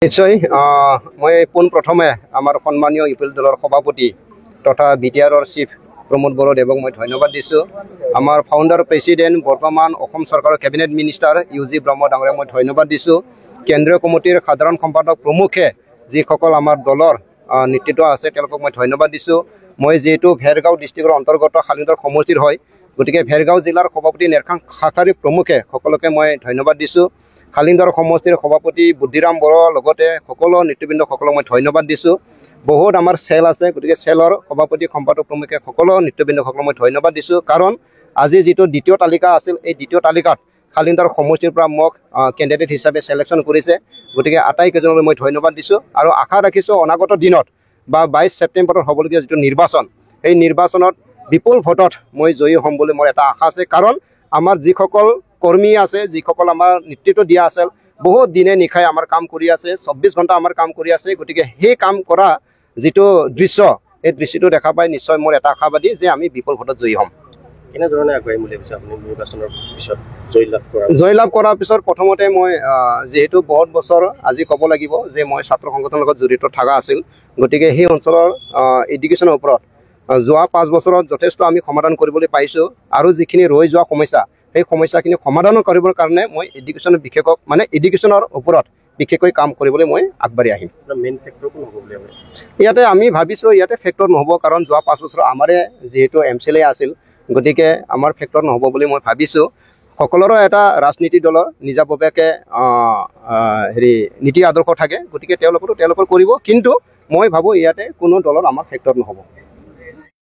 নিশ্চয় মই পোনপ্ৰথমে আমাৰ সন্মানীয় ইউপিএল দলৰ সভাপতি তথা বিটিআৰৰ চিফ প্ৰমোদ বড়োদেৱক মই ধন্যবাদ দিছোঁ। আমাৰ ফাউণ্ডাৰ প্ৰেছিডেণ্ট বৰ্তমান অসম চৰকাৰৰ কেবিনেট মিনিষ্টাৰ ইউজি ব্ৰহ্ম ডাঙৰীয়াক মই ধন্যবাদ দিছোঁ। কেন্দ্ৰীয় কমিটিৰ সাধাৰণ সম্পাদক প্ৰমুখে যিসকল আমাৰ দলৰ নেতৃত্ব আছে তেওঁলোকক মই ধন্যবাদ দিছোঁ। মই যিহেতু ভেৰগাঁও ডিষ্ট্ৰিক্টৰ অন্তৰ্গত শালিন্দৰ সমষ্টিৰ হয়, গতিকে ভেৰগাঁও জিলাৰ সভাপতি নেৰখাং খাতাৰী প্ৰমুখে সকলোকে মই ধন্যবাদ দিছোঁ। শালিন্দৰ সমষ্টিৰ সভাপতি বুদ্ধিৰাম বড়োৰ লগতে সকলো নেতৃবৃন্দসকলক মই ধন্যবাদ দিছোঁ। বহুত আমাৰ চেল আছে, গতিকে চেলৰ সভাপতি সম্পাদক প্ৰমুখে সকলো নেতৃবৃন্দসকলক মই ধন্যবাদ দিছোঁ। কাৰণ আজি যিটো দ্বিতীয় তালিকা আছিল, এই দ্বিতীয় তালিকাত শালিন্দৰ সমষ্টিৰ পৰা মোক কেণ্ডিডেট হিচাপে চিলেকশ্যন কৰিছে, গতিকে আটাইকেইজনলৈ মই ধন্যবাদ দিছোঁ। আৰু আশা ৰাখিছোঁ অনাগত দিনত বা 22 ছেপ্টেম্বৰত হ'বলগীয়া যিটো নিৰ্বাচন, এই নিৰ্বাচনত বিপুল ভোটত মই জয়ী হ'ম বুলি মোৰ এটা আশা আছে। কাৰণ আমাৰ যিসকল কৰ্মী আছে, যিসকল আমাৰ নেতৃত্ব দিয়া আছিল, বহুত দিনে নিশাই আমাৰ কাম কৰি আছে, 24 ঘণ্টা আমাৰ কাম কৰি আছে। গতিকে সেই কাম কৰা যিটো দৃশ্য, এই দৃশ্যটো দেখা পাই নিশ্চয় মোৰ এটা আশাবাদী যে আমি বিপুল ভোটত জয়ী হ'ম। কেনেধৰণে আগুৱাই বুলি ভাবিছে আপুনি নিৰ্বাচনৰ পিছত জয়লাভ কৰাৰ পিছত? প্ৰথমতে মই যিহেতু বহুত বছৰ আজি ক'ব লাগিব যে মই ছাত্ৰ সংগঠনৰ লগত জড়িত থকা আছিল, গতিকে সেই অঞ্চলৰ এডুকেশ্যনৰ ওপৰত যোৱা 5 বছৰত যথেষ্ট আমি সমাধান কৰিবলৈ পাইছোঁ। আৰু যিখিনি ৰৈ যোৱা সমস্যা, সেই সমস্যাখিনি সমাধান কৰিবৰ কাৰণে মই এডুকেশ্যনৰ বিশেষজ্ঞ এডুকেশ্যনৰ ওপৰত বিশেষকৈ কাম কৰিবলৈ মই আগবাঢ়ি আহিম। মেইন ফেক্টৰ কোন হ'ব বুলি ভাবে? ইয়াতে আমি ভাবিছোঁ ইয়াতে ফেক্টৰ নহ'ব, কাৰণ যোৱা 5 বছৰ আমাৰে যিহেতু MCLA আছিল, গতিকে আমাৰ ফেক্টৰ নহ'ব বুলি মই ভাবিছোঁ। সকলোৰে এটা ৰাজনীতি দলৰ নিজাববীয়াকৈ নীতি আদৰ্শ থাকে, গতিকে তেওঁলোকৰ কৰিব, কিন্তু মই ভাবোঁ ইয়াতে কোনো দলৰ আমাৰ ফেক্টৰ নহ'ব।